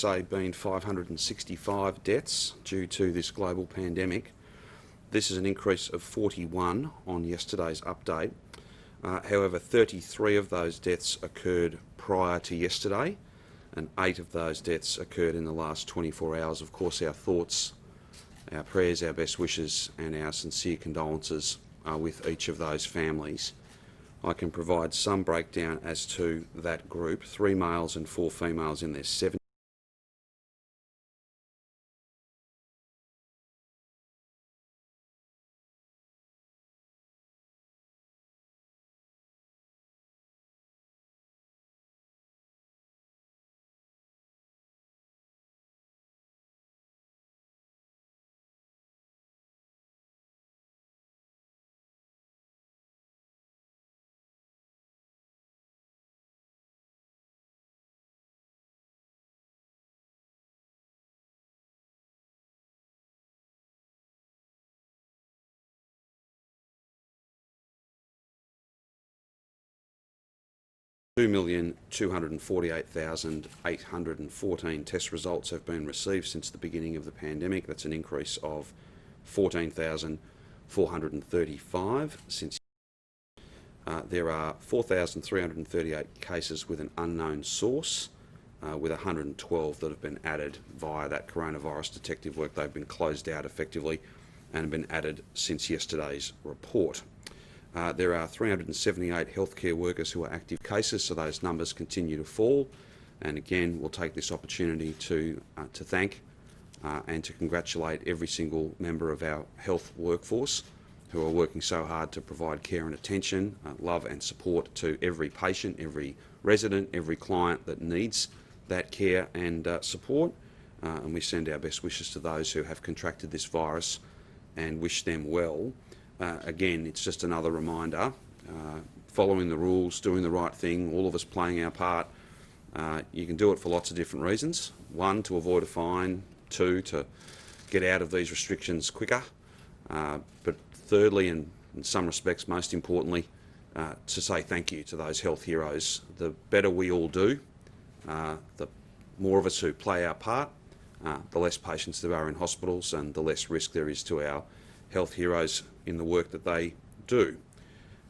SA been 565 deaths due to this global pandemic. This is an increase of 41 on yesterday's update. However, 33 of those deaths occurred prior to yesterday, and 8 of those deaths occurred in the last 24 hours. Of course, our thoughts, our prayers, our best wishes and our sincere condolences are with each of those families. I can provide some breakdown as to that group. 3 males and 4 females in their 70s. $2,248,814 test results have been received since the beginning of the pandemic. That's an increase of 14,435 since. There are 4,338 cases with an unknown source, with 112 that have been added via that coronavirus detective work. They've been closed out effectively and have been added since yesterday's report. There are 378 healthcare workers who are active cases, so those numbers continue to fall. And again, we'll take this opportunity to thank and to congratulate every single member of our health workforce who are working so hard to provide care and attention, love and support to every patient, every resident, every client that needs that care and support. And we send our best wishes to those who have contracted this virus and wish them well. Again, it's just another reminder, following the rules, doing the right thing, all of us playing our part. You can do it for lots of different reasons. 1, to avoid a fine. 2, to get out of these restrictions quicker. But thirdly, and in some respects most importantly, to say thank you to those health heroes. The better we all do, the more of us who play our part, the less patients there are in hospitals and the less risk there is to our health heroes in the work that they do.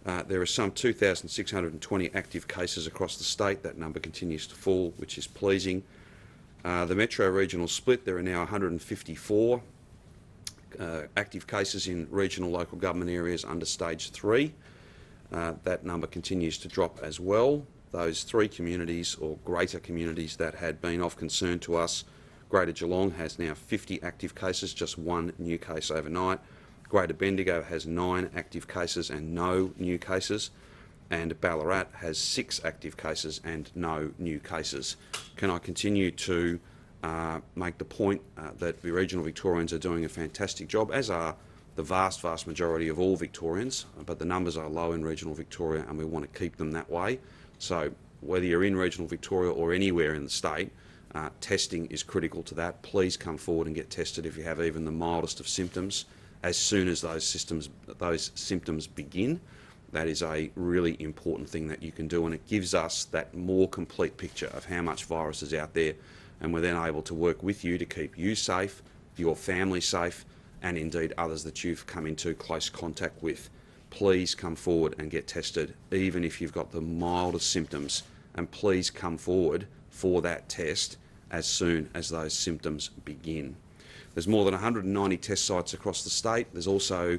There are some 2,620 active cases across the state. That number continues to fall, which is pleasing. The metro regional split, there are now 154 active cases in regional local government areas under stage 3. That number continues to drop as well. Those 3 communities or greater communities that had been of concern to us, Greater Geelong has now 50 active cases, just 1 new case overnight. Greater Bendigo has 9 active cases and no new cases, and Ballarat has 6 active cases and no new cases. Can I continue to make the point that the regional Victorians are doing a fantastic job, as are the vast majority of all Victorians, but the numbers are low in regional Victoria and we want to keep them that way. So whether you're in regional Victoria or anywhere in the state, testing is critical to that. Please come forward and get tested if you have even the mildest of symptoms. As soon as those symptoms begin, that is a really important thing that you can do, and it gives us that more complete picture of how much virus is out there, and we're then able to work with you to keep you safe, your family safe, and indeed others that you've come into close contact with. Please come forward and get tested, even if you've got the mildest symptoms, and please come forward for that test as soon as those symptoms begin. There's more than 190 test sites across the state. There's also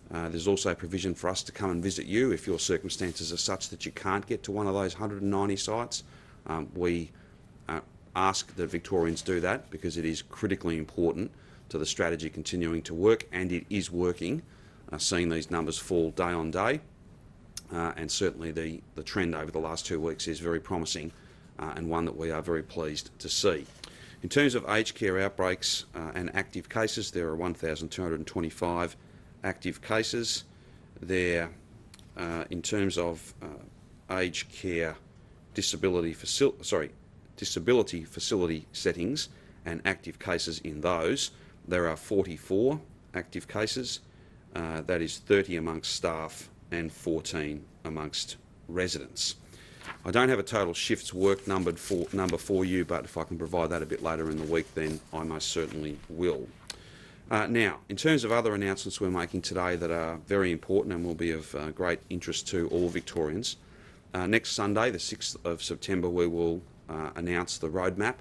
provision for us to come and visit you if your circumstances are such that you can't get to one of those 190 sites. We ask that Victorians do that because it is critically important to the strategy continuing to work, and it is working, seeing these numbers fall day on day. And certainly the trend over the last 2 weeks is very promising and one that we are very pleased to see. In terms of aged care outbreaks and active cases, there are 1,225 active cases. There, in terms of aged care disability facility settings and active cases in those, there are 44 active cases. That is 30 amongst staff and 14 amongst residents. I don't have a total shifts work number for you, but if I can provide that a bit later in the week, then I most certainly will. Now, in terms of other announcements we're making today that are very important and will be of great interest to all Victorians, next Sunday, the 6th of September, we will announce the roadmap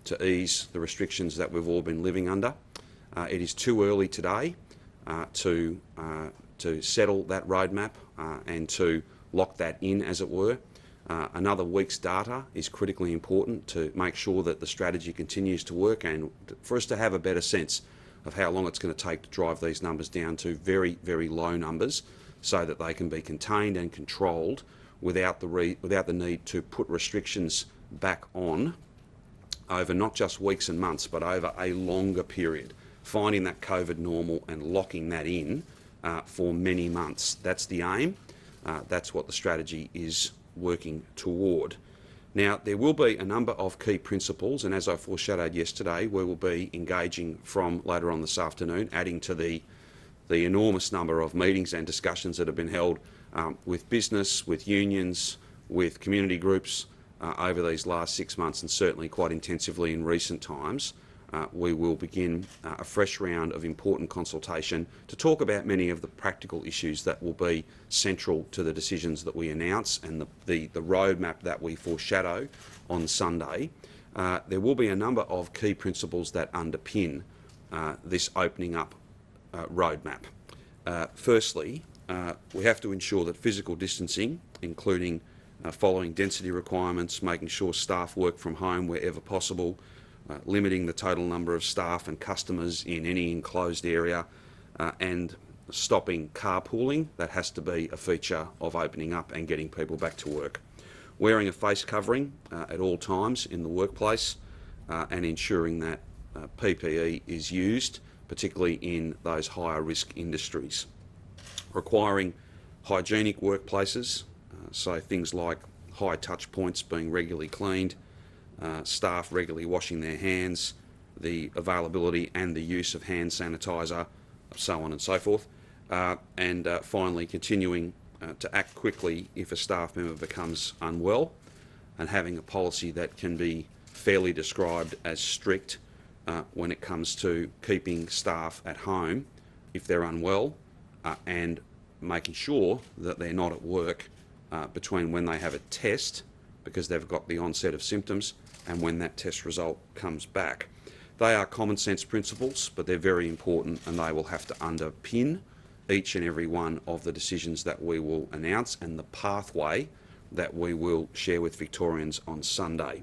to ease the restrictions that we've all been living under. It is too early today to settle that roadmap and to lock that in, as it were. Another week's data is critically important to make sure that the strategy continues to work and for us to have a better sense of how long it's going to take to drive these numbers down to very, very low numbers so that they can be contained and controlled without the need to put restrictions back on over not just weeks and months but over a longer period, finding that COVID normal and locking that in for many months. That's the aim. That's what the strategy is working toward. Now, there will be a number of key principles, and as I foreshadowed yesterday, we will be engaging from later on this afternoon, adding to the enormous number of meetings and discussions that have been held with business, with unions, with community groups over these last 6 months, and certainly quite intensively in recent times. We will begin a fresh round of important consultation to talk about many of the practical issues that will be central to the decisions that we announce and the roadmap that we foreshadow on Sunday. There will be a number of key principles that underpin this opening up roadmap. Firstly, we have to ensure that physical distancing, including following density requirements, making sure staff work from home wherever possible, limiting the total number of staff and customers in any enclosed area, and stopping carpooling. That has to be a feature of opening up and getting people back to work. Wearing a face covering at all times in the workplace and ensuring that PPE is used, particularly in those higher risk industries. Requiring hygienic workplaces, so things like high touch points being regularly cleaned, staff regularly washing their hands, the availability and the use of hand sanitizer, so on and so forth. And finally, continuing to act quickly if a staff member becomes unwell and having a policy that can be fairly described as strict when it comes to keeping staff at home if they're unwell and making sure that they're not at work between when they have a test because they've got the onset of symptoms and when that test result comes back. They are common sense principles, but they're very important and they will have to underpin each and every one of the decisions that we will announce and the pathway that we will share with Victorians on Sunday.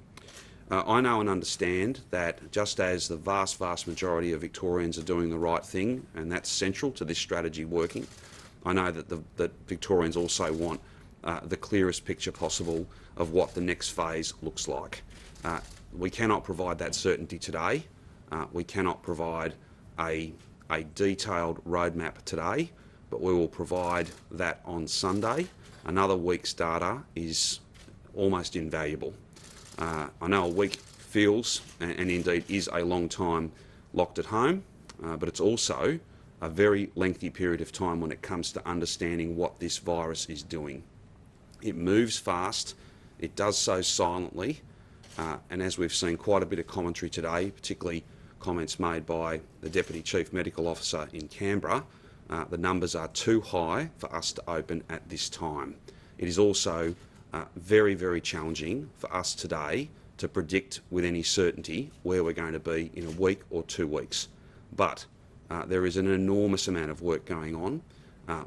I know and understand that just as the vast majority of Victorians are doing the right thing, and that's central to this strategy working, I know that Victorians also want the clearest picture possible of what the next phase looks like. We cannot provide that certainty today. We cannot provide a detailed roadmap today, but we will provide that on Sunday. Another week's data is almost invaluable. I know a week feels, and indeed is, a long time locked at home, but it's also a very lengthy period of time when it comes to understanding what this virus is doing. It moves fast, it does so silently, and as we've seen quite a bit of commentary today, particularly comments made by the Deputy Chief Medical Officer in Canberra, the numbers are too high for us to open at this time. It is also very challenging for us today to predict with any certainty where we're going to be in a week or 2 weeks. But there is an enormous amount of work going on,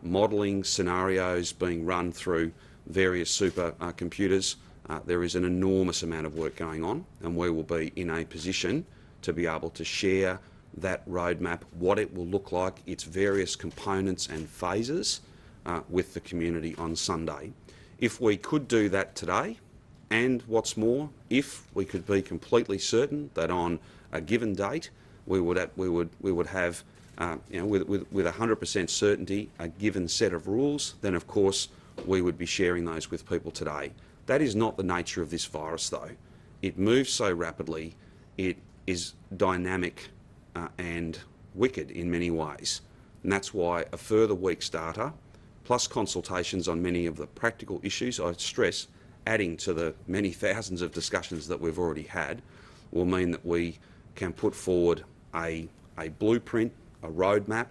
modelling scenarios being run through various supercomputers. There is an enormous amount of work going on, and we will be in a position to be able to share that roadmap, what it will look like, its various components and phases with the community on Sunday. If we could do that today, and what's more, if we could be completely certain that on a given date we would have with 100% certainty a given set of rules, then of course we would be sharing those with people today. That is not the nature of this virus, though. It moves so rapidly, it is dynamic and wicked in many ways, and that's why a further week's data plus consultations on many of the practical issues, I stress adding to the many thousands of discussions that we've already had, will mean that we can put forward a blueprint, a roadmap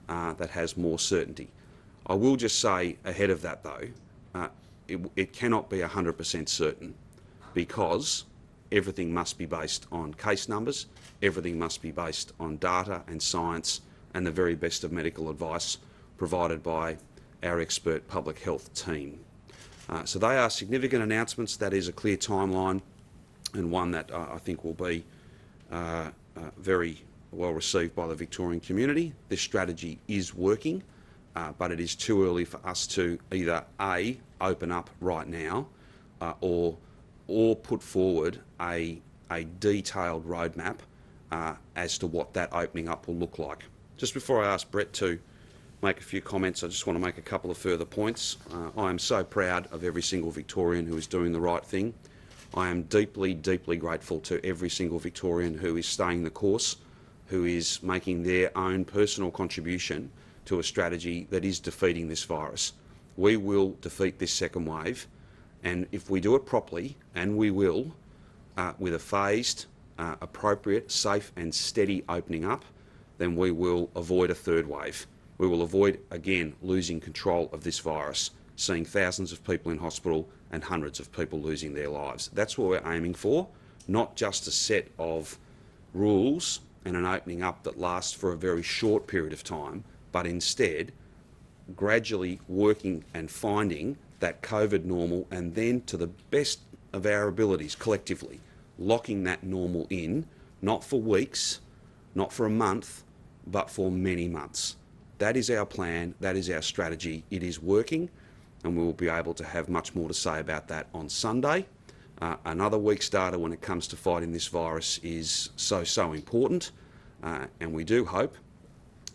that has more certainty. I will just say ahead of that though, it cannot be 100% certain, because everything must be based on case numbers, everything must be based on data and science and the very best of medical advice provided by our expert public health team. So they are significant announcements. That is a clear timeline, and one that I think will be very well received by the Victorian community. This strategy is working, but it is too early for us to either A, open up right now, or put forward a detailed roadmap as to what that opening up will look like. Just before I ask Brett to make a few comments, I just want to make a couple of further points. I am so proud of every single Victorian who is doing the right thing. I am deeply, deeply grateful to every single Victorian who is staying the course, who is making their own personal contribution to a strategy that is defeating this virus. We will defeat this second wave, and if we do it properly, and we will, with a phased, appropriate, safe and steady opening up, then we will avoid a third wave. We will avoid, again, losing control of this virus, seeing thousands of people in hospital and hundreds of people losing their lives. That's what we're aiming for, not just a set of rules and an opening up that lasts for a very short period of time, but instead gradually working and finding that COVID normal, and then to the best of our abilities collectively, locking that normal in, not for weeks, not for a month, but for many months. That is our plan, that is our strategy. It is working, and we will be able to have much more to say about that on Sunday. Another week's data when it comes to fighting this virus is so important, and we do hope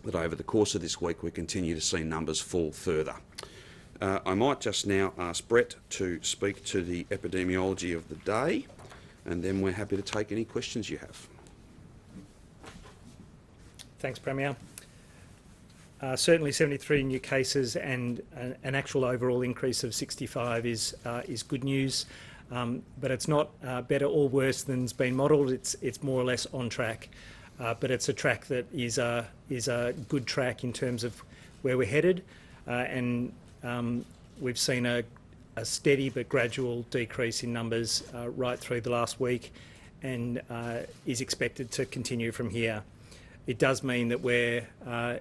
that over the course of this week we continue to see numbers fall further. I might just now ask Brett to speak to the epidemiology of the day, and then we're happy to take any questions you have. Thanks, Premier. Certainly 73 new cases and an actual overall increase of 65 is good news, but it's not better or worse than's been modelled. It's more or less on track, but it's a track that is a good track in terms of where we're headed, and we've seen a steady but gradual decrease in numbers right through the last week, and is expected to continue from here. It does mean that we're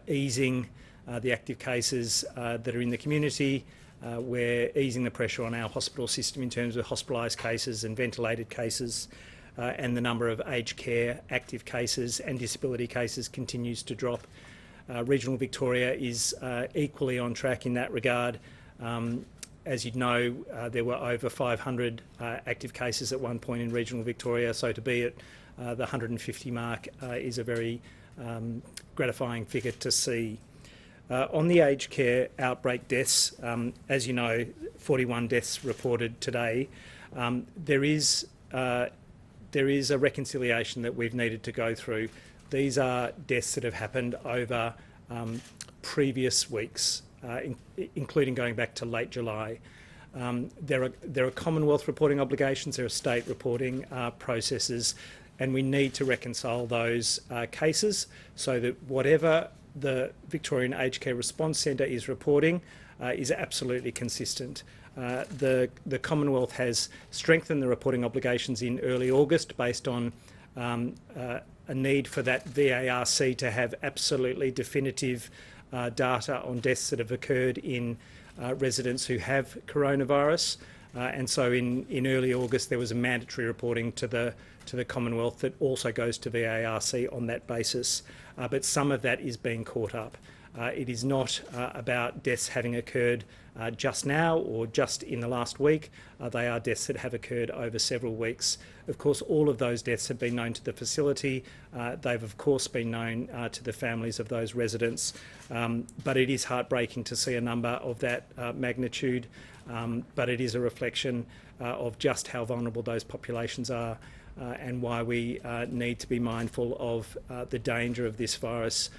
easing the active cases that are in the community. We're easing the pressure on our hospital system in terms of hospitalised cases and ventilated cases, and the number of aged care active cases and disability cases continues to drop. Regional Victoria is equally on track in that regard. As you'd know, there were over 500 active cases at one point in regional Victoria, so to be at the 150 mark is a very gratifying figure to see. On the aged care outbreak deaths, as you know, 41 deaths reported today. There is a reconciliation that we've needed to go through. These are deaths that have happened over previous weeks, including going back to late July. There are Commonwealth reporting obligations, there are state reporting processes, and we need to reconcile those cases so that whatever the Victorian Aged Care Response Centre is reporting is absolutely consistent. The Commonwealth has strengthened the reporting obligations in early August based on a need for that VARC to have absolutely definitive data on deaths that have occurred in residents who have coronavirus. And so in early August there was a mandatory reporting to the Commonwealth that also goes to VARC on that basis. But some of that is being caught up. It is not about deaths having occurred just now or just in the last week. They are deaths that have occurred over several weeks. Of course, all of those deaths have been known to the facility. They've of course been known to the families of those residents. But it is heartbreaking to see a number of that magnitude. But it is a reflection of just how vulnerable those populations are, and why we need to be mindful of the danger of this virus,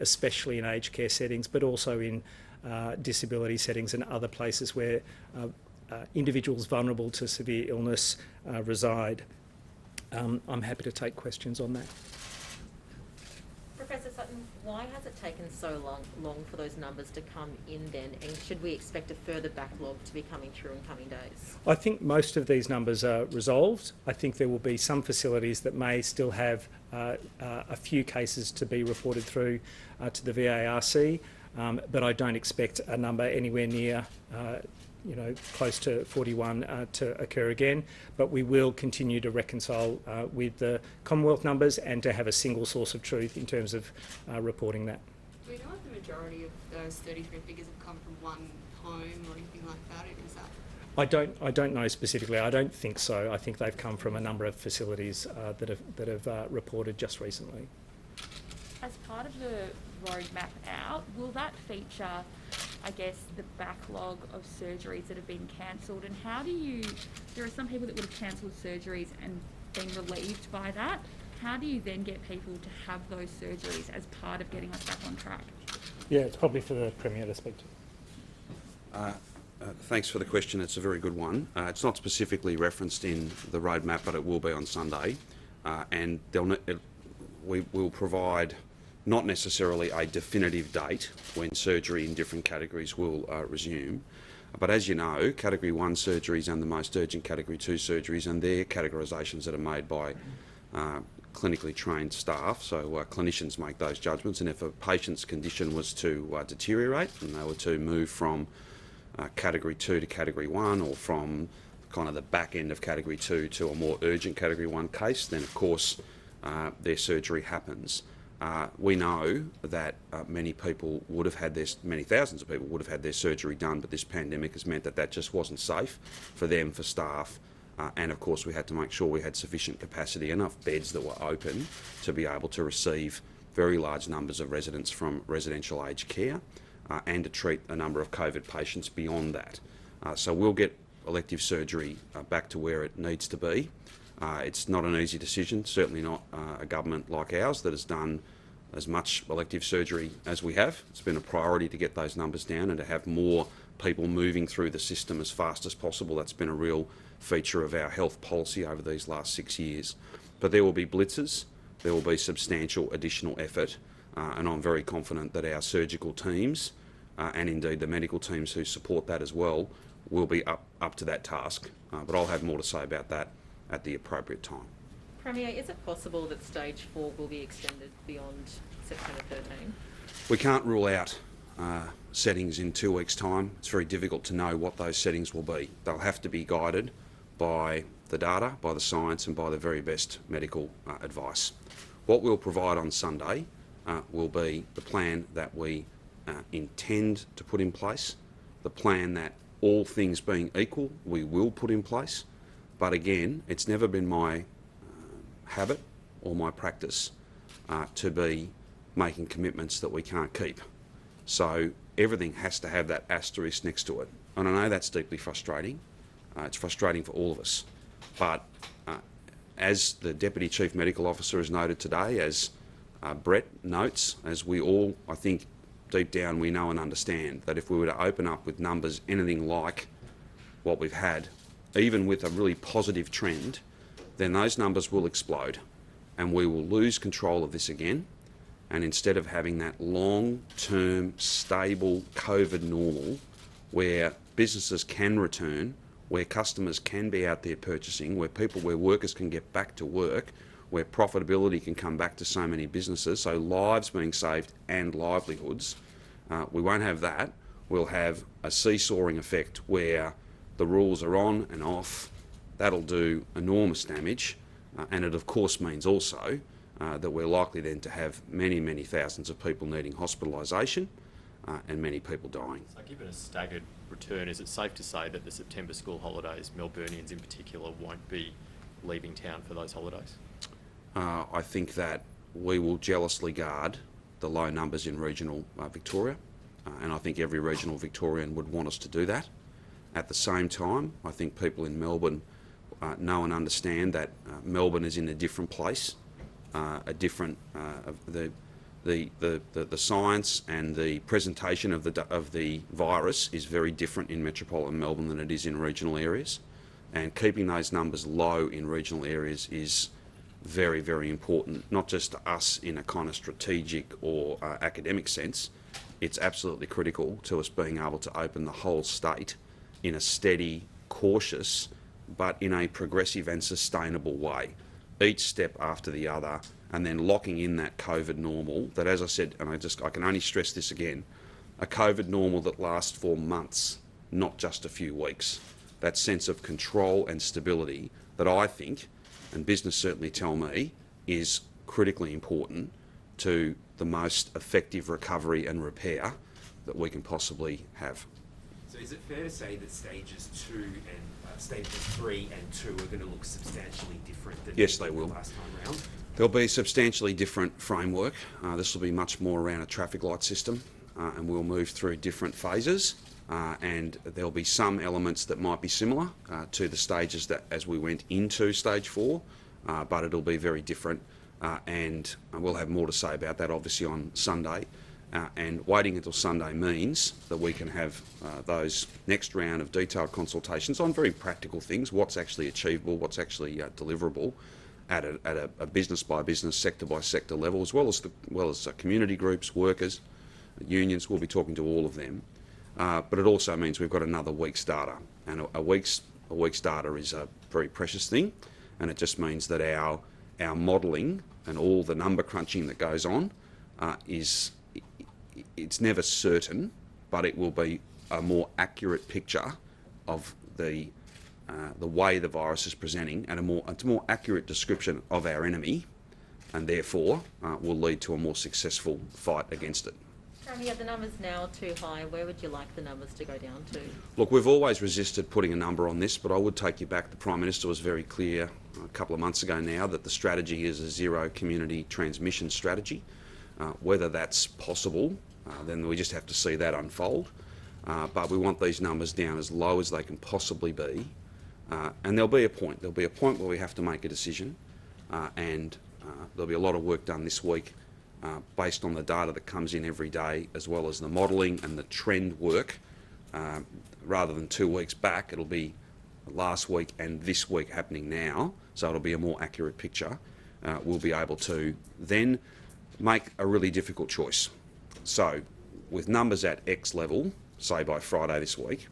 especially in aged care settings, but also in disability settings and other places where individuals vulnerable to severe illness reside. I'm happy to take questions on that. Professor Sutton, why has it taken so long for those numbers to come in then, and should we expect a further backlog to be coming through in coming days? I think most of these numbers are resolved. I think there will be some facilities that may still have a few cases to be reported through to the VARC, but I don't expect a number anywhere near close to 41 to occur again. But we will continue to reconcile with the Commonwealth numbers and to have a single source of truth in terms of reporting that. Do we know if the majority of those 33 figures have come from one home or anything like that? Is that? I don't know specifically. I don't think so. I think they've come from a number of facilities that have reported just recently. As part of the roadmap out, will that feature, I guess, the backlog of surgeries that have been cancelled, and how do you, there are some people that would have cancelled surgeries and been relieved by that. How do you then get people to have those surgeries as part of getting us back on track? Yeah, it's probably for the Premier to speak to. Thanks for the question. It's a very good one. It's not specifically referenced in the roadmap, but it will be on Sunday. And we will provide not necessarily a definitive date when surgery in different categories will resume. But as you know, Category 1 surgeries and the most urgent Category 2 surgeries, and their categorisations that are made by clinically trained staff, so clinicians make those judgments, and if a patient's condition was to deteriorate and they were to move from Category 2 to Category 1, or from kind of the back end of Category 2 to a more urgent Category 1 case, then of course their surgery happens. We know that many people would have had many thousands of people would have had their surgery done, but this pandemic has meant that just wasn't safe for them, for staff, and of course we had to make sure we had sufficient capacity, enough beds that were open to be able to receive very large numbers of residents from residential aged care and to treat a number of COVID patients beyond that. So we'll get elective surgery back to where it needs to be. It's not an easy decision, certainly not a government like ours that has done as much elective surgery as we have. It's been a priority to get those numbers down and to have more people moving through the system as fast as possible. That's been a real feature of our health policy over these last 6 years. But there will be blitzes, there will be substantial additional effort, and I'm very confident that our surgical teams and indeed the medical teams who support that as well will be up to that task. But I'll have more to say about that at the appropriate time. Premier, is it possible that stage 4 will be extended beyond September 13? We can't rule out settings in 2 weeks' time. It's very difficult to know what those settings will be. They'll have to be guided by the data, by the science, and by the very best medical advice. What we'll provide on Sunday will be the plan that we intend to put in place, the plan that, all things being equal, we will put in place. But again, it's never been my habit or my practice to be making commitments that we can't keep. So everything has to have that asterisk next to it. And I know that's deeply frustrating. It's frustrating for all of us. But as the Deputy Chief Medical Officer has noted today, as Brett notes, as we all, I think, deep down we know and understand, that if we were to open up with numbers anything like what we've had, even with a really positive trend, then those numbers will explode and we will lose control of this again. And instead of having that long-term, stable COVID normal where businesses can return, where customers can be out there purchasing, where workers can get back to work, where profitability can come back to so many businesses, so lives being saved and livelihoods, we won't have that. We'll have a seesawing effect where the rules are on and off. That'll do enormous damage, and it of course means also that we're likely then to have many, many thousands of people needing hospitalisation and many people dying. So given a staggered return, is it safe to say that the September school holidays, Melburnians in particular, won't be leaving town for those holidays? I think that we will jealously guard the low numbers in regional Victoria, and I think every regional Victorian would want us to do that. At the same time, I think people in Melbourne know and understand that Melbourne is in a different place, the the science and the presentation of the virus is very different in metropolitan Melbourne than it is in regional areas, and keeping those numbers low in regional areas is very, very important, not just to us in a kind of strategic or academic sense. It's absolutely critical to us being able to open the whole state in a steady, cautious, but in a progressive and sustainable way, each step after the other, and then locking in that COVID normal that, as I said, and I can only stress this again, a COVID normal that lasts for months, not just a few weeks. That sense of control and stability that I think, and business certainly tell me, is critically important to the most effective recovery and repair that we can possibly have. So is it fair to say that stages 3 and 2 are going to look substantially different than Yes, they will. last time round? There'll be a substantially different framework. This will be much more around a traffic light system, and we'll move through different phases. And there'll be some elements that might be similar to the stages that as we went into stage 4, but it'll be very different. And we'll have more to say about that obviously on Sunday. And waiting until Sunday means that we can have those next round of detailed consultations on very practical things, what's actually achievable, what's actually deliverable at a business by business, sector by sector level, as well as community groups, workers, unions. We'll be talking to all of them. But it also means we've got another week's data, and a week's data is a very precious thing, and it just means that our modelling and all the number crunching that goes on it's never certain, but it will be a more accurate picture of the way the virus is presenting, and it's a more accurate description of our enemy, and therefore will lead to a more successful fight against it. Jeremy, are the numbers now too high? Where would you like the numbers to go down to? Look, we've always resisted putting a number on this, but I would take you back. The Prime Minister was very clear a couple of months ago now that the strategy is a zero community transmission strategy. Whether that's possible, then we just have to see that unfold. But we want these numbers down as low as they can possibly be. And there'll be a point. There'll be a point where we have to make a decision, and there'll be a lot of work done this week based on the data that comes in every day, as well as the modelling and the trend work. Rather than 2 weeks back, it'll be last week and this week happening now, so it'll be a more accurate picture. We'll be able to then make a really difficult choice. So with numbers at X level, say by Friday this week,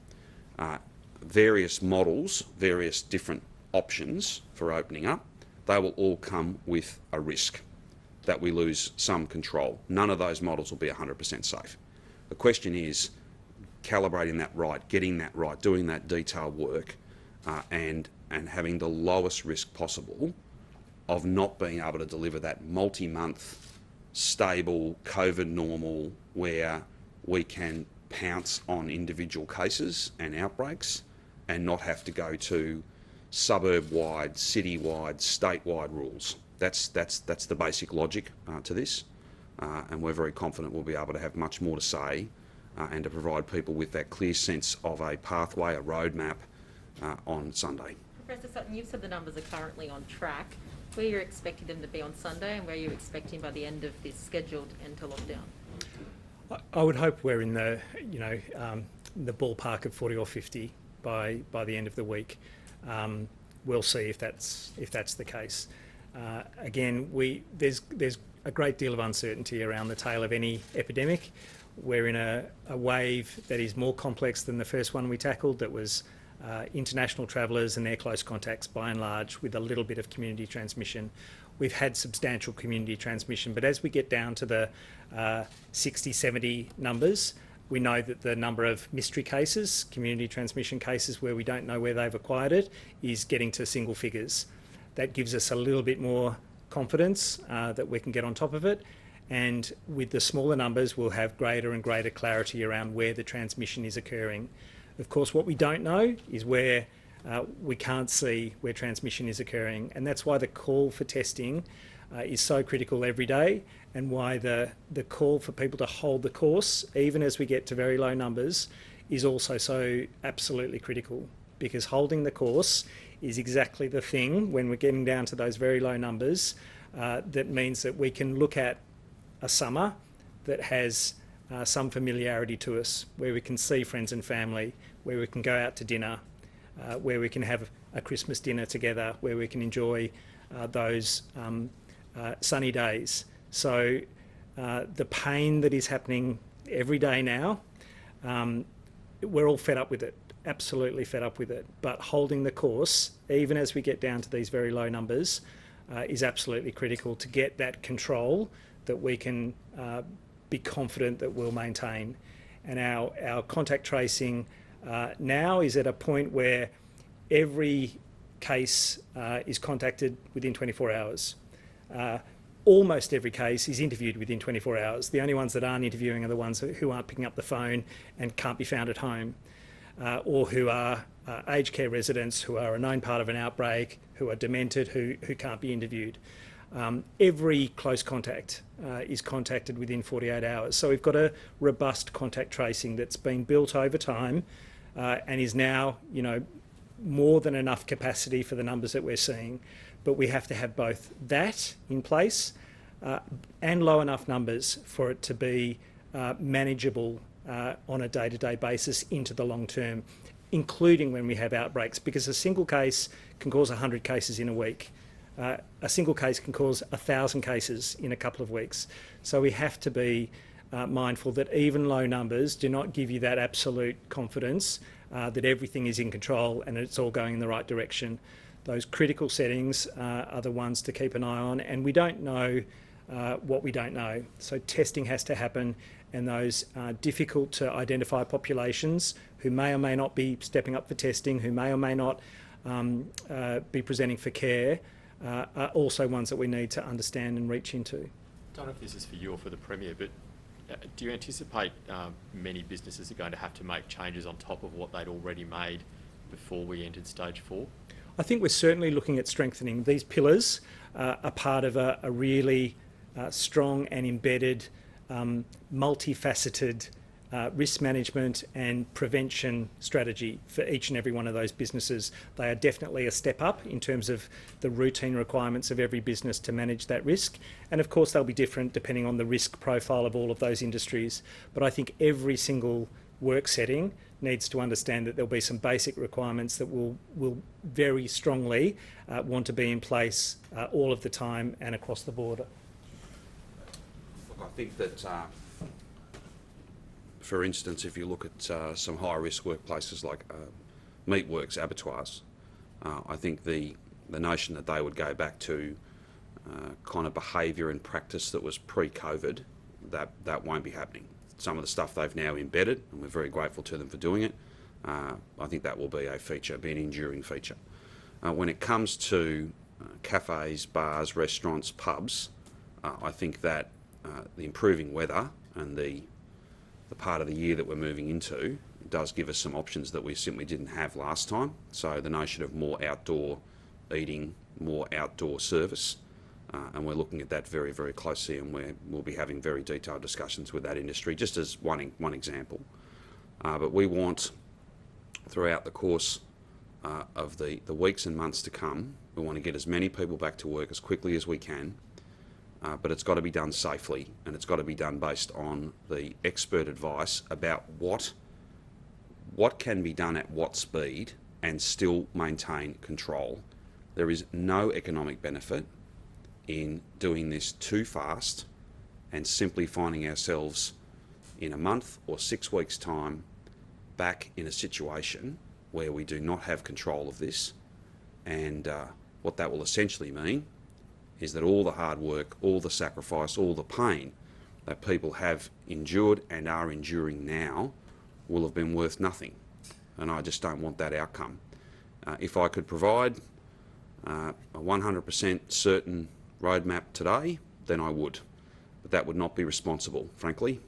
various models, various different options for opening up, they will all come with a risk that we lose some control. None of those models will be 100% safe. The question is calibrating that right, getting that right, doing that detailed work, and having the lowest risk possible of not being able to deliver that multi-month, stable COVID normal where we can pounce on individual cases and outbreaks and not have to go to suburb-wide, city-wide, state-wide rules. That's the basic logic to this, and we're very confident we'll be able to have much more to say and to provide people with that clear sense of a pathway, a roadmap on Sunday. Professor Sutton, you've said the numbers are currently on track. Where you're expecting them to be on Sunday, and where you're expecting by the end of this scheduled end to lockdown? I would hope we're in the the ballpark of 40 or 50 by the end of the week. We'll see if that's the case. Again, there's a great deal of uncertainty around the tail of any epidemic. We're in a wave that is more complex than the first one we tackled, that was international travellers and their close contacts by and large, with a little bit of community transmission. We've had substantial community transmission, but as we get down to the 60, 70 numbers, we know that the number of mystery cases, community transmission cases where we don't know where they've acquired it, is getting to single figures. That gives us a little bit more confidence that we can get on top of it. And with the smaller numbers, we'll have greater and greater clarity around where the transmission is occurring. Of course, what we don't know is where we can't see where transmission is occurring. And that's why the call for testing is so critical every day, and why the call for people to hold the course, even as we get to very low numbers, is also so absolutely critical. Because holding the course is exactly the thing, when we're getting down to those very low numbers, that means that we can look at a summer that has some familiarity to us, where we can see friends and family, where we can go out to dinner, where we can have a Christmas dinner together, where we can enjoy those sunny days. So the pain that is happening every day now, we're all fed up with it, absolutely fed up with it. But holding the course, even as we get down to these very low numbers, is absolutely critical to get that control that we can be confident that we'll maintain. And our contact tracing now is at a point where every case is contacted within 24 hours. Almost every case is interviewed within 24 hours. The only ones that aren't interviewing are the ones who aren't picking up the phone and can't be found at home, or who are aged care residents who are a known part of an outbreak, who are demented, who can't be interviewed. Every close contact is contacted within 48 hours. So we've got a robust contact tracing that's been built over time and is now, more than enough capacity for the numbers that we're seeing. But we have to have both that in place and low enough numbers for it to be manageable on a day-to-day basis into the long term, including when we have outbreaks, because a single case can cause 100 cases in a week. A single case can cause 1,000 cases in a couple of weeks. So we have to be mindful that even low numbers do not give you that absolute confidence that everything is in control and it's all going in the right direction. Those critical settings are the ones to keep an eye on, and we don't know what we don't know. So testing has to happen, and those difficult to identify populations who may or may not be stepping up for testing, who may or may not be presenting for care, are also ones that we need to understand and reach into. I don't know if this is for you or for the Premier, but do you anticipate many businesses are going to have to make changes on top of what they'd already made before we entered stage 4? I think we're certainly looking at strengthening. These pillars are part of a really strong and embedded, multifaceted risk management and prevention strategy for each and every one of those businesses. They are definitely a step up in terms of the routine requirements of every business to manage that risk. And of course, they'll be different depending on the risk profile of all of those industries. But I think every single work setting needs to understand that there'll be some basic requirements that will very strongly want to be in place all of the time and across the board. Look, I think that, for instance, if you look at some high-risk workplaces like meatworks, abattoirs, I think the notion that they would go back to kind of behaviour and practice that was pre-COVID, that won't be happening. Some of the stuff they've now embedded, and we're very grateful to them for doing it, I think that will be a feature, be an enduring feature. When it comes to cafes, bars, restaurants, pubs, I think that the improving weather and the part of the year that we're moving into does give us some options that we simply didn't have last time. So the notion of more outdoor eating, more outdoor service, and we're looking at that very, very closely, and we'll be having very detailed discussions with that industry, just as one example. But we want, throughout the course of the weeks and months to come, we want to get as many people back to work as quickly as we can, but it's got to be done safely, and it's got to be done based on the expert advice about what can be done at what speed and still maintain control. There is no economic benefit in doing this too fast and simply finding ourselves in a month or 6 weeks' time back in a situation where we do not have control of this, and what that will essentially mean is that all the hard work, all the sacrifice, all the pain that people have endured and are enduring now will have been worth nothing, and I just don't want that outcome. If I could provide a 100% certain roadmap today, then I would, but that would not be responsible, frankly,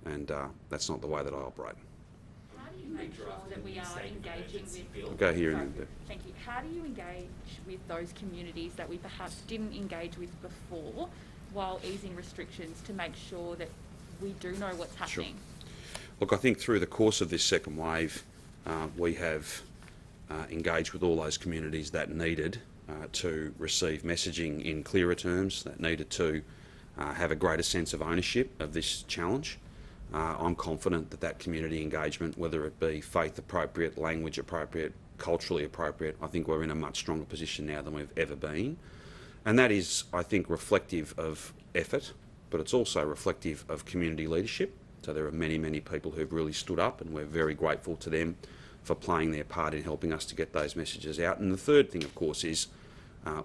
and that's not the way that I operate. How do you make sure that we are engaging with... I'll go here. Sorry, and thank you. How do you engage with those communities that we perhaps didn't engage with before while easing restrictions to make sure that we do know what's happening? Sure. Look, I think through the course of this second wave, we have engaged with all those communities that needed to receive messaging in clearer terms, that needed to have a greater sense of ownership of this challenge. I'm confident that that community engagement, whether it be faith appropriate, language appropriate, culturally appropriate, I think we're in a much stronger position now than we've ever been. And that is, I think, reflective of effort, but it's also reflective of community leadership. So there are many, many people who've really stood up, and we're very grateful to them for playing their part in helping us to get those messages out. And the third thing, of course, is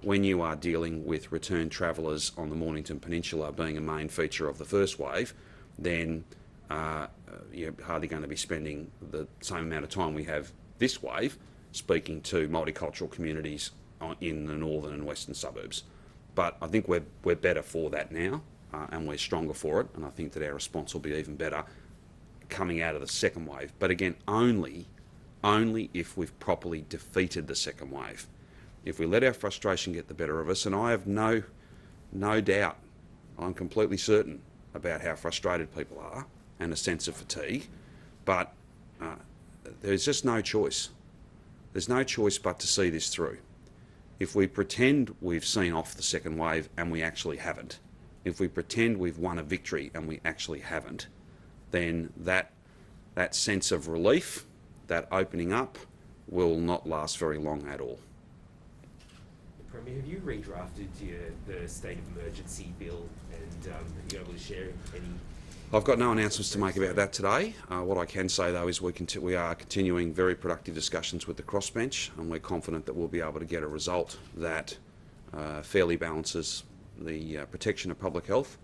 when you are dealing with return travellers on the Mornington Peninsula being a main feature of the first wave, then you're hardly going to be spending the same amount of time we have this wave speaking to multicultural communities in the northern and western suburbs. But I think we're better for that now, and we're stronger for it, and I think that our response will be even better coming out of the second wave. But again, only if we've properly defeated the second wave. If we let our frustration get the better of us, and I have no doubt, I'm completely certain about how frustrated people are and a sense of fatigue, but there's just no choice. There's no choice but to see this through. If we pretend we've seen off the second wave and we actually haven't, if we pretend we've won a victory and we actually haven't, then that sense of relief, that opening up, will not last very long at all. Premier, have you redrafted the state of emergency bill, and are you able to share any? I've got no announcements to make about that today. What I can say, though, is we are continuing very productive discussions with the crossbench, and we're confident that we'll be able to get a result that fairly balances the protection of public health,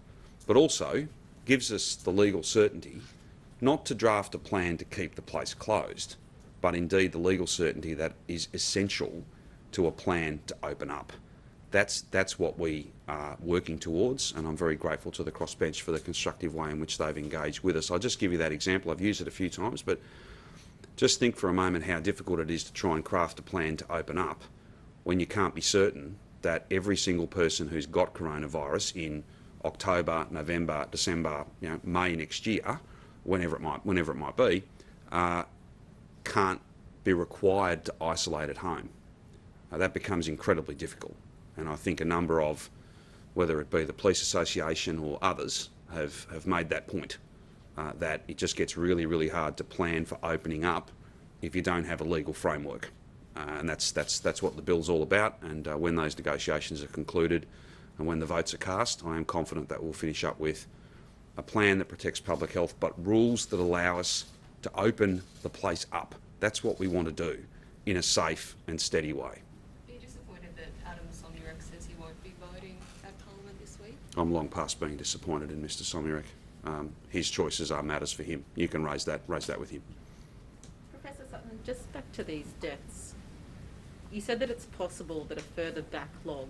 but also gives us the legal certainty not to draft a plan to keep the place closed, but indeed the legal certainty that is essential to a plan to open up. That's what we are working towards, and I'm very grateful to the crossbench for the constructive way in which they've engaged with us. I'll just give you that example. I've used it a few times, but just think for a moment how difficult it is to try and craft a plan to open up when you can't be certain that every single person who's got coronavirus in October, November, December, May next year, whenever it might be, can't be required to isolate at home. That becomes incredibly difficult. And I think a number of, whether it be the Police Association or others, have made that point, that it just gets really, really hard to plan for opening up if you don't have a legal framework. And that's what the bill's all about. And when those negotiations are concluded and when the votes are cast, I am confident that we'll finish up with a plan that protects public health, but rules that allow us to open the place up. That's what we want to do in a safe and steady way. Adam Somyurek says he won't be voting at Parliament this week? I'm long past being disappointed in Mr. Somyurek. His choices are matters for him. You can raise that with him. Professor Sutton, just back to these deaths. You said that it's possible that a further backlog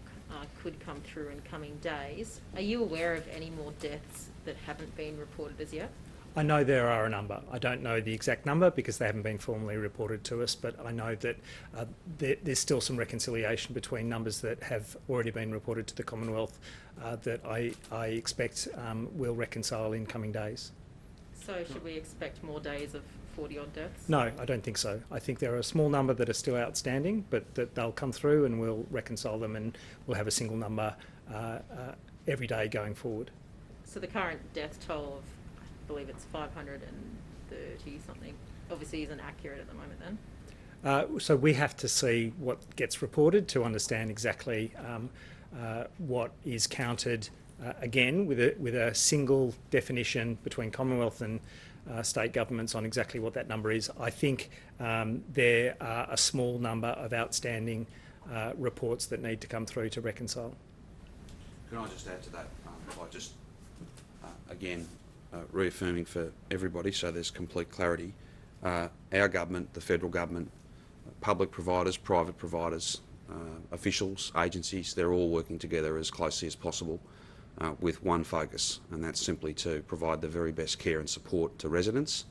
could come through in coming days. Are you aware of any more deaths that haven't been reported as yet? I know there are a number. I don't know the exact number because they haven't been formally reported to us, but I know that there's still some reconciliation between numbers that have already been reported to the Commonwealth that I expect will reconcile in coming days. So should we expect more days of 40-odd deaths? No, I don't think so. I think there are a small number that are still outstanding, but that they'll come through and we'll reconcile them and we'll have a single number every day going forward. So the current death toll of, I believe it's 530 something, obviously isn't accurate at the moment then? So we have to see what gets reported to understand exactly what is counted, again, with a single definition between Commonwealth and state governments on exactly what that number is. I think there are a small number of outstanding reports that need to come through to reconcile. Can I just add to that by just, again, reaffirming for everybody so there's complete clarity, our government, the federal government, public providers, private providers, officials, agencies, they're all working together as closely as possible with one focus, and that's simply to provide the very best care and support to residents,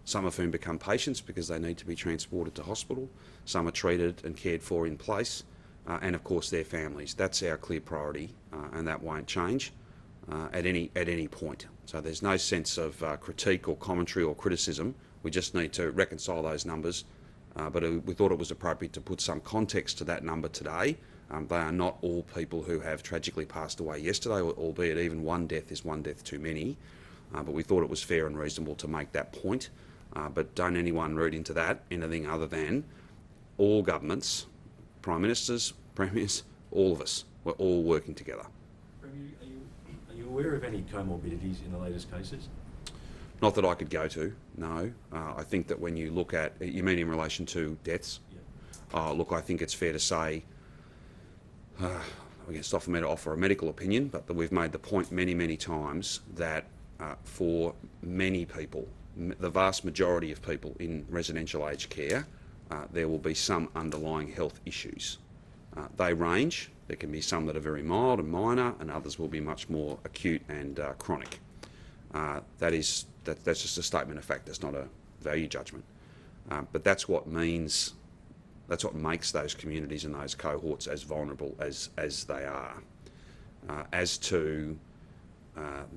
some of whom become patients because they need to be transported to hospital, some are treated and cared for in place, and of course their families. That's our clear priority, and that won't change at any point. So there's no sense of critique or commentary or criticism. We just need to reconcile those numbers. But we thought it was appropriate to put some context to that number today They are not all people who have tragically passed away yesterday, albeit even one death is one death too many. But we thought it was fair and reasonable to make that point. But don't anyone read into that anything other than all governments, prime ministers, premiers, all of us, we're all working together. Premier, are you aware of any comorbidities in the latest cases? Not that I could go to, no. I think that when you look at, you mean in relation to deaths? Yeah. Look, I think it's fair to say, it's not for me to offer a medical opinion, but that we've made the point many, many times that for many people, the vast majority of people in residential aged care, there will be some underlying health issues. They range. There can be some that are very mild and minor, and others will be much more acute and chronic. That's just a statement of fact. That's not a value judgment. But that's what makes those communities and those cohorts as vulnerable as they are. As to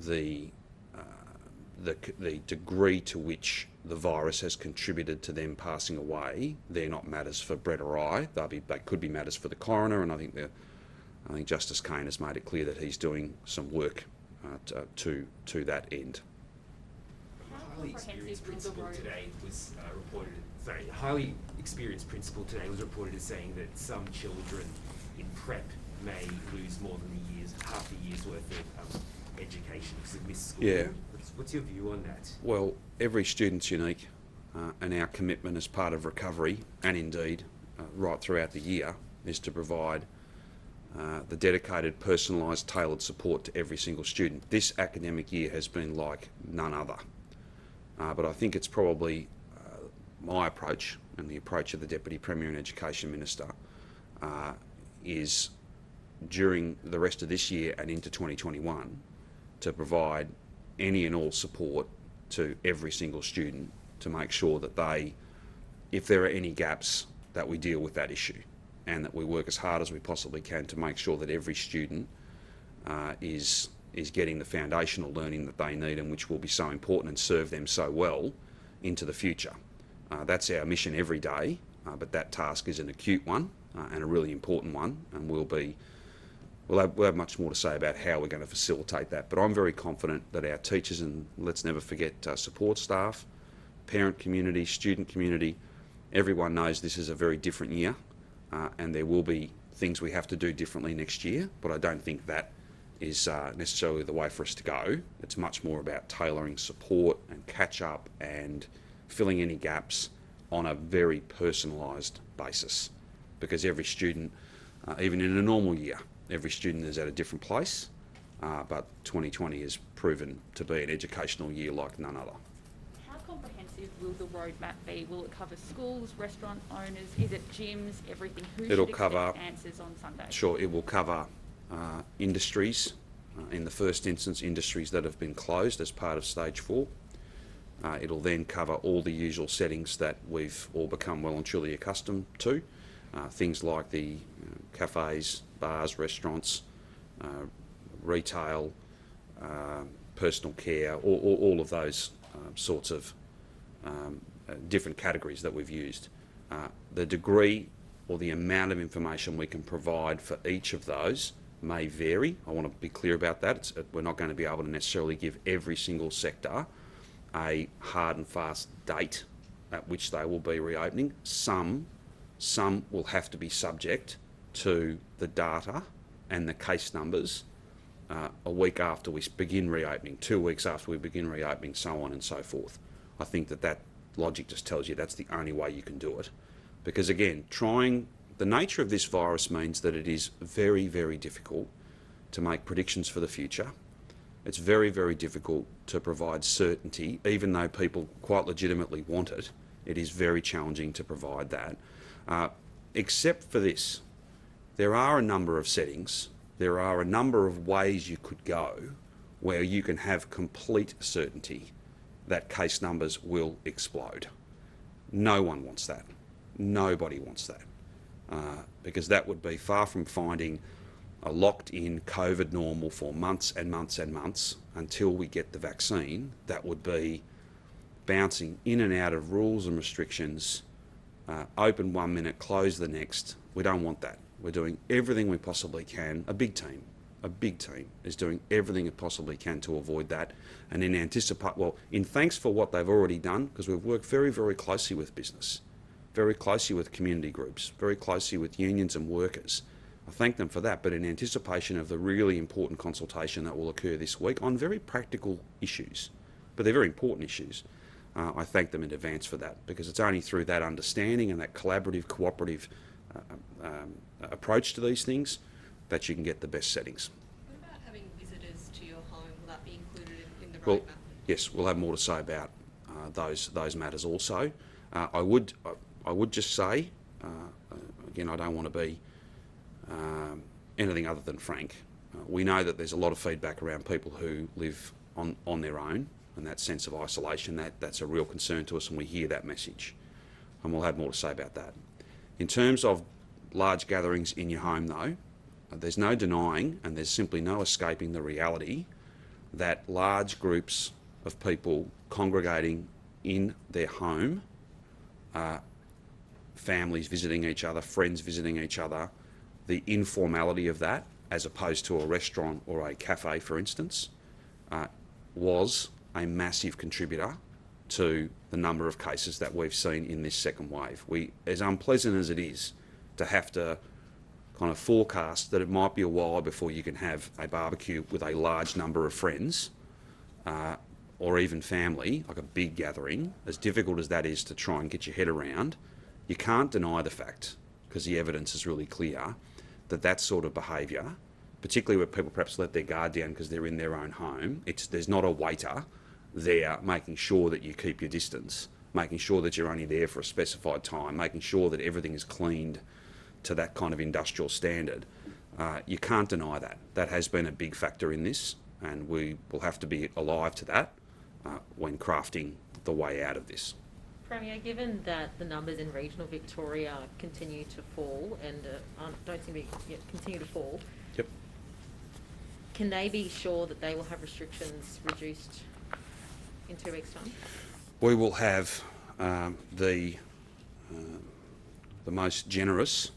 the degree to which the virus has contributed to them passing away, they're not matters for Brett or I. They could be matters for the coroner, and I think Justice Kane has made it clear that he's doing some work to that end. Highly experienced principal today was reported. Sorry, a highly experienced principal today was reported as saying that some children in prep may lose more than half a year's worth of education because of missed school. Yeah. What's your view on that? Well, every student's unique, and our commitment as part of recovery, and indeed right throughout the year, is to provide the dedicated, personalised, tailored support to every single student. This academic year has been like none other. But I think it's probably my approach and the approach of the Deputy Premier and Education Minister is during the rest of this year and into 2021 to provide any and all support to every single student to make sure that if there are any gaps, that we deal with that issue and that we work as hard as we possibly can to make sure that every student is getting the foundational learning that they need and which will be so important and serve them so well into the future. That's our mission every day, but that task is an acute one and a really important one, and we'll have much more to say about how we're going to facilitate that. But I'm very confident that our teachers, and let's never forget support staff, parent community, student community, everyone knows this is a very different year, and there will be things we have to do differently next year, but I don't think that is necessarily the way for us to go. It's much more about tailoring support and catch up and filling any gaps on a very personalised basis, because every student, even in a normal year, every student is at a different place, but 2020 has proven to be an educational year like none other. How comprehensive will the roadmap be? Will it cover schools, restaurant owners? Is it gyms, everything? Who It'll should cover expect answers on Sunday? Sure, it will cover industries, in the first instance industries that have been closed as part of stage 4. It'll then cover all the usual settings that we've all become well and truly accustomed to, things like the cafes, bars, restaurants, retail, personal care, all of those sorts of different categories that we've used. The degree or the amount of information we can provide for each of those may vary. I want to be clear about that. We're not going to be able to necessarily give every single sector a hard and fast date at which they will be reopening. Some will have to be subject to the data and the case numbers a week after we begin reopening, 2 weeks after we begin reopening, so on and so forth. I think that logic just tells you that's the only way you can do it. Because again, the nature of this virus means that it is very, very difficult to make predictions for the future. It's very, very difficult to provide certainty, even though people quite legitimately want it. It is very challenging to provide that. Except for this, there are a number of settings, there are a number of ways you could go where you can have complete certainty that case numbers will explode. No one wants that. Nobody wants that. Because that would be far from finding a locked-in COVID normal for months and months and months until we get the vaccine. That would be bouncing in and out of rules and restrictions, open 1 minute, close the next. We don't want that. We're doing everything we possibly can. A big team is doing everything it possibly can to avoid that, and in in thanks for what they've already done, because we've worked very, very closely with business, very closely with community groups, very closely with unions and workers. I thank them for that, but in anticipation of the really important consultation that will occur this week on very practical issues, but they're very important issues, I thank them in advance for that, because it's only through that understanding and that collaborative, cooperative approach to these things that you can get the best settings. What about having visitors to your home? Will that be included in the Well, roadmap? yes, we'll have more to say about those matters also. I would just say, again, I don't want to be anything other than frank. We know that there's a lot of feedback around people who live on their own, and that sense of isolation, that's a real concern to us, and we hear that message. And we'll have more to say about that. In terms of large gatherings in your home, though, there's no denying, and there's simply no escaping the reality that large groups of people congregating in their home, families visiting each other, friends visiting each other, the informality of that, as opposed to a restaurant or a cafe, for instance, was a massive contributor to the number of cases that we've seen in this second wave. As unpleasant as it is to have to kind of forecast that it might be a while before you can have a barbecue with a large number of friends, or even family, like a big gathering, as difficult as that is to try and get your head around, you can't deny the fact, because the evidence is really clear, that that sort of behaviour, particularly where people perhaps let their guard down because they're in their own home, there's not a waiter there making sure that you keep your distance, making sure that you're only there for a specified time, making sure that everything is cleaned to that kind of industrial standard. You can't deny that. That has been a big factor in this, and we will have to be alive to that when crafting the way out of this. Premier, given that the numbers in regional Victoria continue to fall and don't seem to continue to fall, Yep. can they be sure that they will have restrictions reduced in 2 weeks' time? We will have the most generous,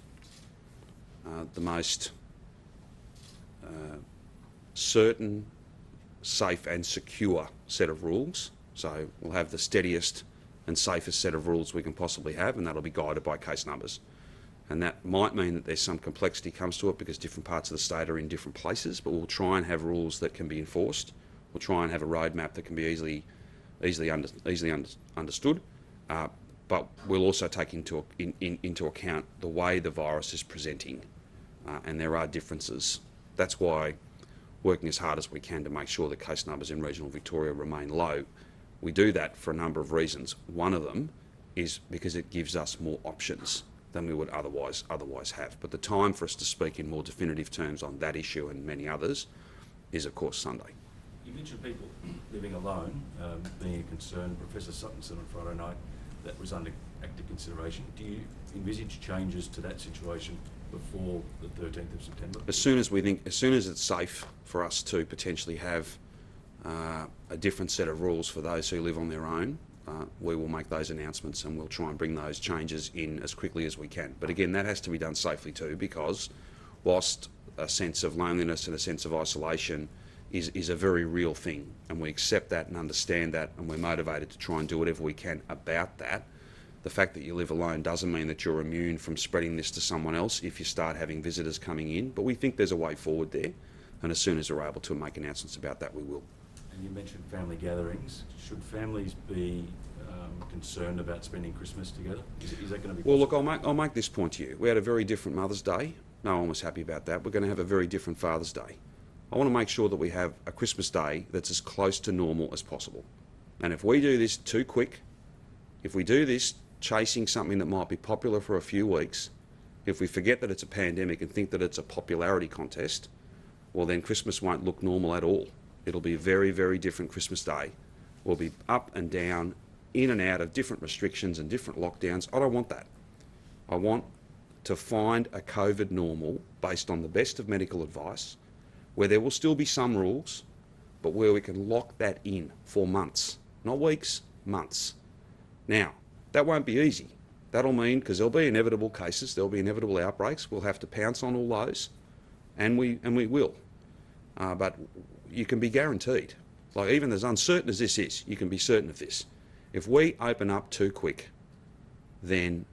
the most certain, safe and secure set of rules. So we'll have the steadiest and safest set of rules we can possibly have, and that'll be guided by case numbers. And that might mean that there's some complexity comes to it because different parts of the state are in different places, but we'll try and have rules that can be enforced. We'll try and have a roadmap that can be easily understood, but we'll also take into account the way the virus is presenting, and there are differences. That's why working as hard as we can to make sure that case numbers in regional Victoria remain low. We do that for a number of reasons. One of them is because it gives us more options than we would otherwise have. But the time for us to speak in more definitive terms on that issue and many others is, of course, Sunday. You mentioned people living alone being a concern. Professor Sutton said on Friday night that was under active consideration. Do you envisage changes to that situation before the 13th of September? As soon as it's safe for us to potentially have a different set of rules for those who live on their own, we will make those announcements, and we'll try and bring those changes in as quickly as we can. But again, that has to be done safely too, because whilst a sense of loneliness and a sense of isolation is a very real thing, and we accept that and understand that, and we're motivated to try and do whatever we can about that, the fact that you live alone doesn't mean that you're immune from spreading this to someone else if you start having visitors coming in. But we think there's a way forward there, and as soon as we're able to make announcements about that, we will. And you mentioned family gatherings. Should families be concerned about spending Christmas together? Is that going to be Well, possible? look, I'll make this point to you. We had a very different Mother's Day. No one was happy about that. We're going to have a very different Father's Day. I want to make sure that we have a Christmas Day that's as close to normal as possible. And if we do this too quick, if we do this chasing something that might be popular for a few weeks, if we forget that it's a pandemic and think that it's a popularity contest, well, then Christmas won't look normal at all. It'll be a very, very different Christmas Day. We'll be up and down, in and out of different restrictions and different lockdowns. I don't want that. I want to find a COVID normal based on the best of medical advice, where there will still be some rules, but where we can lock that in for months, not weeks, months. Now, that won't be easy. That'll mean, because there'll be inevitable cases, there'll be inevitable outbreaks, we'll have to pounce on all those, and we will. But you can be guaranteed, like even as uncertain as this is, you can be certain of this. If we open up too quick, then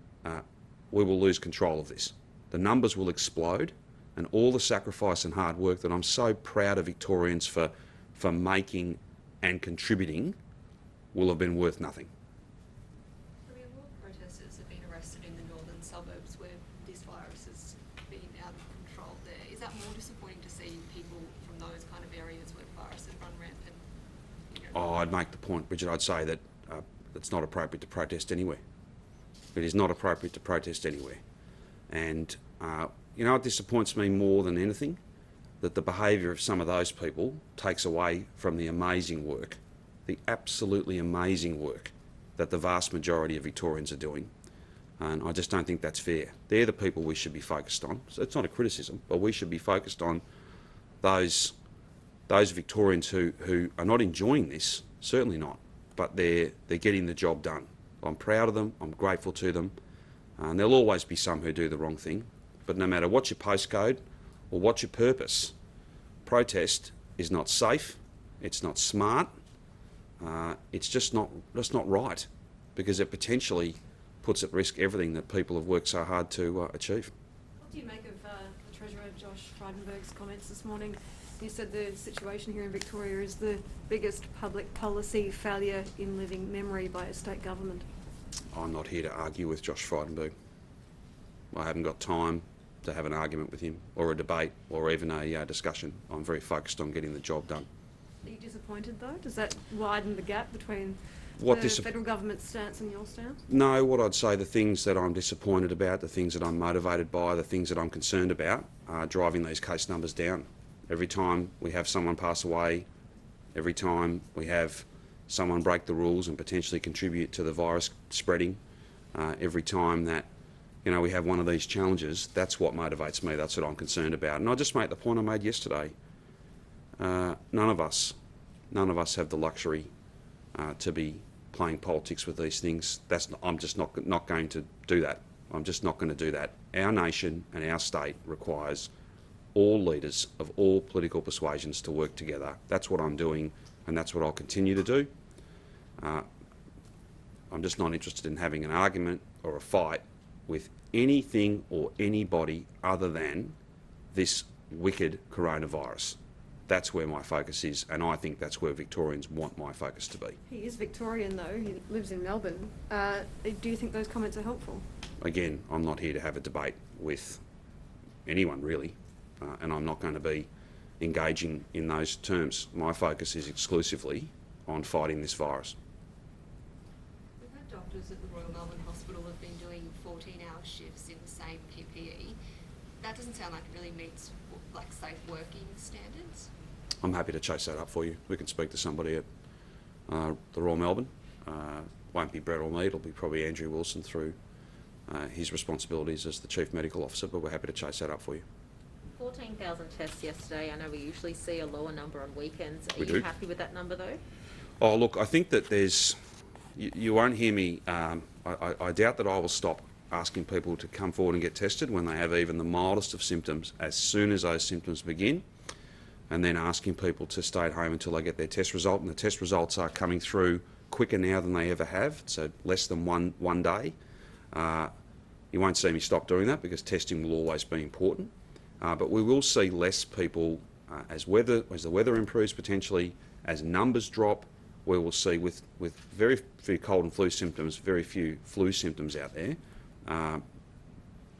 we will lose control of this. The numbers will explode, and all the sacrifice and hard work that I'm so proud of Victorians for making and contributing will have been worth nothing. Premier, more protesters have been arrested in the northern suburbs where this virus has been out of control there. Is that more disappointing to see people from those kind of areas where the virus has run rampant? Oh, I'd make the point, Bridget, I'd say that it's not appropriate to protest anywhere. It is not appropriate to protest anywhere. And, you know, it disappoints me more than anything that the behaviour of some of those people takes away from the amazing work, the absolutely amazing work that the vast majority of Victorians are doing. And I just don't think that's fair. They're the people we should be focused on. So it's not a criticism, but we should be focused on those Victorians who are not enjoying this, certainly not, but they're getting the job done. I'm proud of them, I'm grateful to them, and there'll always be some who do the wrong thing, but no matter what your postcode or what your purpose, protest is not safe, it's not smart, it's just not right, because it potentially puts at risk everything that people have worked so hard to achieve. What do you make of the Treasurer Josh Frydenberg's comments this morning? He said the situation here in Victoria is the biggest public policy failure in living memory by a state government. I'm not here to argue with Josh Frydenberg. I haven't got time to have an argument with him, or a debate, or even a discussion. I'm very focused on getting the job done. Are you disappointed though? Does that widen the gap between What the federal government's stance and your stance? No, what I'd say, the things that I'm disappointed about, the things that I'm motivated by, the things that I'm concerned about are driving these case numbers down. Every time we have someone pass away, every time we have someone break the rules and potentially contribute to the virus spreading, every time that we have one of these challenges, that's what motivates me, that's what I'm concerned about. And I just make the point I made yesterday. None of us have the luxury to be playing politics with these things. I'm just not going to do that. I'm just not going to do that. Our nation and our state requires all leaders of all political persuasions to work together. That's what I'm doing, and that's what I'll continue to do. I'm just not interested in having an argument or a fight with anything or anybody other than this wicked coronavirus. That's where my focus is, and I think that's where Victorians want my focus to be. He is Victorian though, he lives in Melbourne. Do you think those comments are helpful? Again, I'm not here to have a debate with anyone really, and I'm not going to be engaging in those terms. My focus is exclusively on fighting this virus. We've had doctors at the Royal Melbourne Hospital have been doing 14-hour shifts in the same PPE. That doesn't sound like it really meets safe working standards. I'm happy to chase that up for you. We can speak to somebody at the Royal Melbourne. Won't be Brett or me, it'll be probably Andrew Wilson through his responsibilities as the Chief Medical Officer, but we're happy to chase that up for you. 14,000 tests yesterday. I know we usually see a lower number on weekends. Are We you do. happy with that number though? Oh, look, I think that you won't hear me, I doubt that I will stop asking people to come forward and get tested when they have even the mildest of symptoms as soon as those symptoms begin, and then asking people to stay at home until they get their test result. And the test results are coming through quicker now than they ever have, so less than one day. You won't see me stop doing that because testing will always be important, but we will see less people as the weather improves potentially, as numbers drop. We will see with very few cold and flu symptoms, very few flu symptoms out there,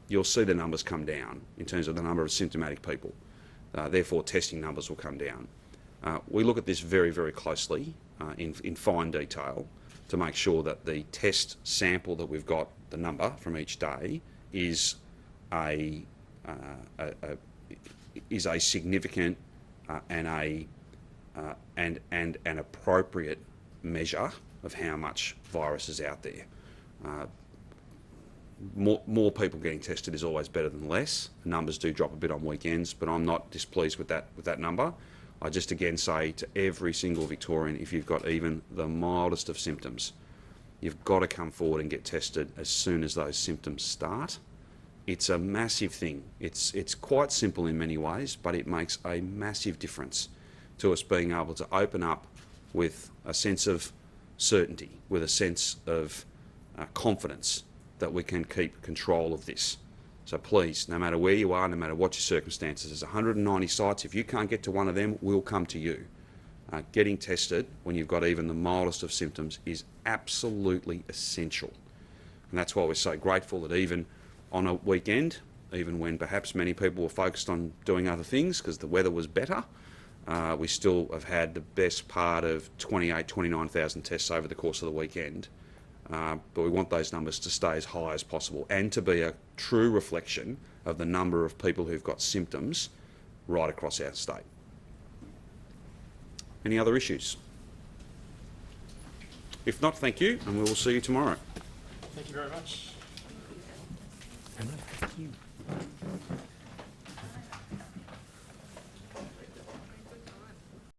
you'll see the numbers come down in terms of the number of symptomatic people. Therefore, testing numbers will come down. We look at this very, very closely in fine detail to make sure that the test sample that we've got, the number from each day, is a significant and an appropriate measure of how much virus is out there. More people getting tested is always better than less. Numbers do drop a bit on weekends, but I'm not displeased with that number. I just again say to every single Victorian, if you've got even the mildest of symptoms, you've got to come forward and get tested as soon as those symptoms start. It's a massive thing. It's quite simple in many ways, but it makes a massive difference to us being able to open up with a sense of certainty, with a sense of confidence that we can keep control of this. So please, no matter where you are, no matter what your circumstances, there's 190 sites. If you can't get to one of them, we'll come to you. Getting tested when you've got even the mildest of symptoms is absolutely essential. And that's why we're so grateful that even on a weekend, even when perhaps many people were focused on doing other things because the weather was better, we still have had the best part of 29,000 tests over the course of the weekend. But we want those numbers to stay as high as possible and to be a true reflection of the number of people who've got symptoms right across our state. Any other issues? If not, thank you, and we will see you tomorrow. Thank you very much. Thank you.